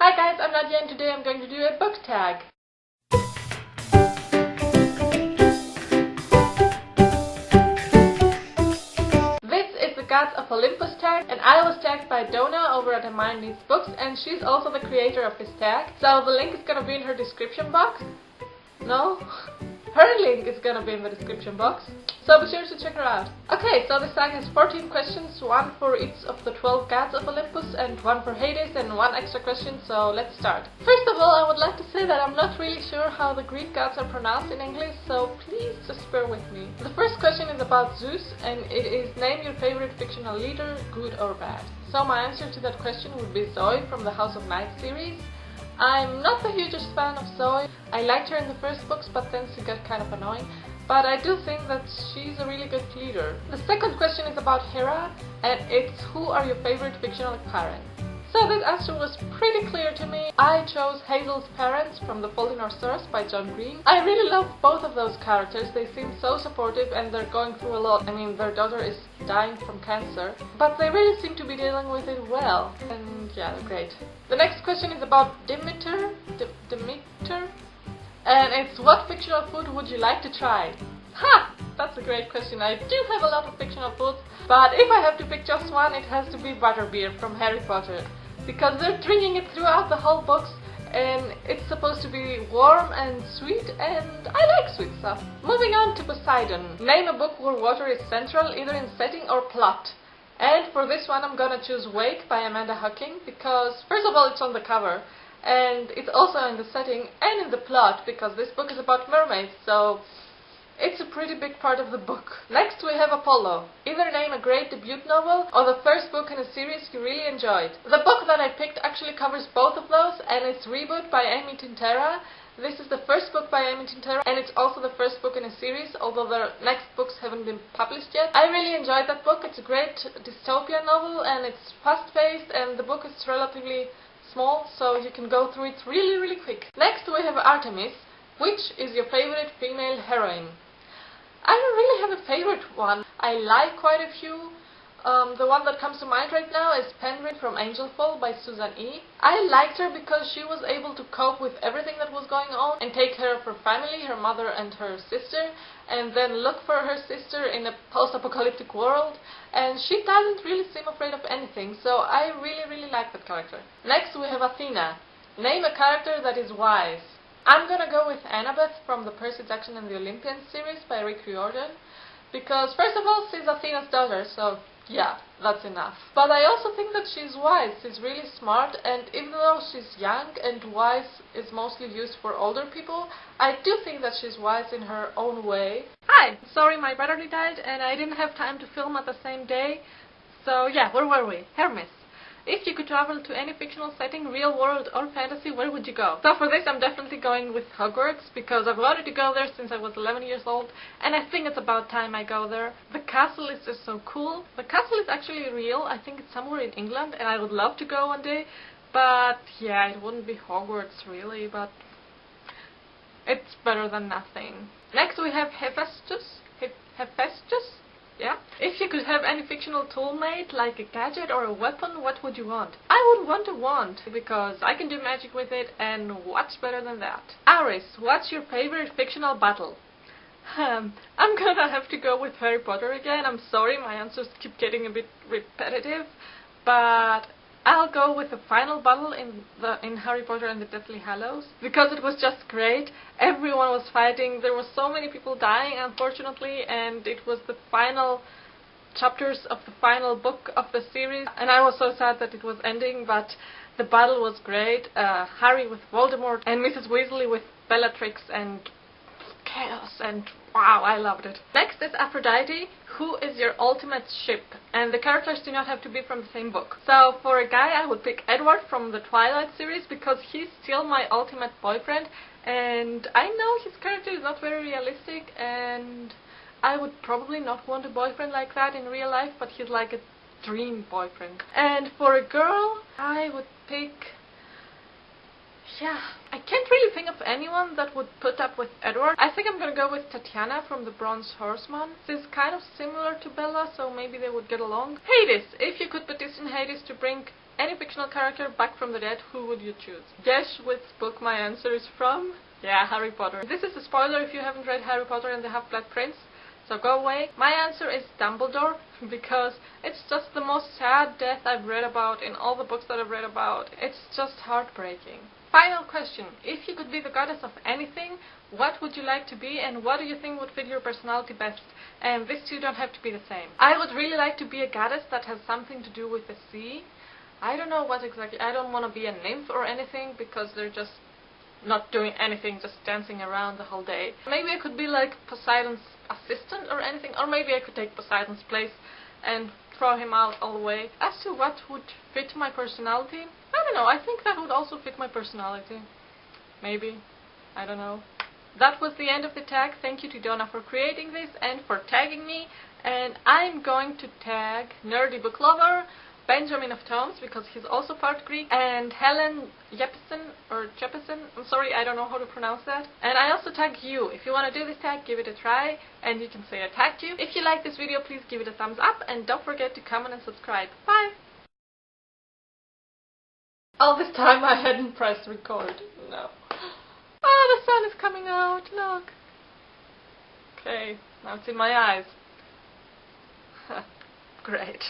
Hi guys, I'm Nadia and today I'm going to do a book tag. This is the Gods of Olympus tag, and I was tagged by Donna over at NadiaReads books, and she's also the creator of this tag. So the link is gonna be in her description box. No? Her link is gonna be in the description box, so be sure to check her out. Okay, so this tag has 14 questions, one for each of the 12 gods of Olympus, and one for Hades, and one extra question, so let's start. First of all, I would like to say that I'm not really sure how the Greek gods are pronounced in English, so please just bear with me. The first question is about Zeus, and it is name your favorite fictional leader, good or bad. So my answer to that question would be Zoe from the House of Night series. I'm not the hugest fan of Zoe. I liked her in the first books, but then she got kind of annoying. But I do think that she's a really good leader. The second question is about Hera, and it's who are your favorite fictional parents? So this answer was pretty clear to me. I chose Hazel's parents from The Fault in Our Stars by John Green. I really love both of those characters. They seem so supportive and they're going through a lot. I mean, their daughter is dying from cancer, but they really seem to be dealing with it well. And yeah, they're great. The next question is about Demeter. And it's what fictional food would you like to try? Ha! That's a great question. I do have a lot of fictional foods, but if I have to pick just one, it has to be butterbeer from Harry Potter. Because they're drinking it throughout the whole books, and it's supposed to be warm and sweet, and I like sweet stuff. Moving on to Poseidon. Name a book where water is central, either in setting or plot. And for this one I'm gonna choose Wake by Amanda Hocking, because first of all it's on the cover, and it's also in the setting and in the plot, because this book is about mermaids, so it's a pretty big part of the book. Next we have Apollo. Either name a great debut novel or the first book in a series you really enjoyed. The book that I picked actually covers both of those, and it's Reboot by Amy Tintera. This is the first book by Amy Tintera, and it's also the first book in a series, although the next books haven't been published yet. I really enjoyed that book. It's a great dystopia novel, and it's fast-paced, and the book is relatively small, so you can go through it really quick. Next we have Artemis. Which is your favorite female heroine? I don't really have a favorite one. I like quite a few. The one that comes to mind right now is Penrith from Angelfall by Susan E. I liked her because she was able to cope with everything that was going on and take care of her family, her mother and her sister, and then look for her sister in a post-apocalyptic world. And she doesn't really seem afraid of anything, so I really like that character. Next we have Athena. Name a character that is wise. I'm gonna go with Annabeth from the Percy Jackson and the Olympians series by Rick Riordan, because first of all she's Athena's daughter, so yeah, that's enough. But I also think that she's wise. She's really smart, and even though she's young and wise is mostly used for older people, I do think that she's wise in her own way. Hi! Sorry, my battery died and I didn't have time to film at the same day. So yeah, where were we? Hermes. If you could travel to any fictional setting, real world or fantasy, where would you go? So for this I'm definitely going with Hogwarts, because I've wanted to go there since I was 11 years old, and I think it's about time I go there. The castle is just so cool. The castle is actually real. I think it's somewhere in England, and I would love to go one day, but yeah, it wouldn't be Hogwarts really, but it's better than nothing. Next we have Hephaestus. Hephaestus? Yeah? If you could have any fictional tool made, like a gadget or a weapon, what would you want? I would want a wand, because I can do magic with it, and what's better than that? Aris, what's your favorite fictional battle? I'm gonna have to go with Harry Potter again. I'm sorry, my answers keep getting a bit repetitive, but I'll go with the final battle in Harry Potter and the Deathly Hallows, because it was just great. Everyone was fighting. There were so many people dying, unfortunately, and it was the final chapters of the final book of the series, and I was so sad that it was ending, but the battle was great. Harry with Voldemort, and Mrs. Weasley with Bellatrix, and chaos, and wow, I loved it. Next is Aphrodite. Who is your ultimate ship? And the characters do not have to be from the same book. So for a guy I would pick Edward from the Twilight series, because he's still my ultimate boyfriend, and I know his character is not very realistic, and I would probably not want a boyfriend like that in real life, but he's like a dream boyfriend. And for a girl I would pick... yeah, I can't really think of anyone that would put up with Edward. I think I'm gonna go with Tatiana from the Bronze Horseman. She's kind of similar to Bella, so maybe they would get along. Hades! If you could petition Hades to bring any fictional character back from the dead, who would you choose? Guess which book my answer is from? Yeah, Harry Potter. This is a spoiler if you haven't read Harry Potter and the Half-Blood Prince, so go away. My answer is Dumbledore, because it's just the most sad death I've read about in all the books that I've read about. It's just heartbreaking. Final question. If you could be the goddess of anything, what would you like to be, and what do you think would fit your personality best? And these two don't have to be the same. I would really like to be a goddess that has something to do with the sea. I don't know what exactly. I don't want to be a nymph or anything, because they're just not doing anything, just dancing around the whole day. Maybe I could be like Poseidon's assistant or anything, or maybe I could take Poseidon's place and throw him out all the way. As to what would fit my personality, I don't know, I think that would also fit my personality. Maybe. I don't know. That was the end of the tag. Thank you to Donna for creating this and for tagging me. And I'm going to tag Nerdy Book Lover, Benjamin of Tomes, because he's also part Greek, and Helen Jeppesen, I'm sorry, I don't know how to pronounce that. And I also tag you. If you want to do this tag, give it a try, and you can say I tagged you. If you like this video, please give it a thumbs up, and don't forget to comment and subscribe. Bye! All this time I hadn't pressed record. No. Oh, the sun is coming out, look. Okay, now it's in my eyes. Great.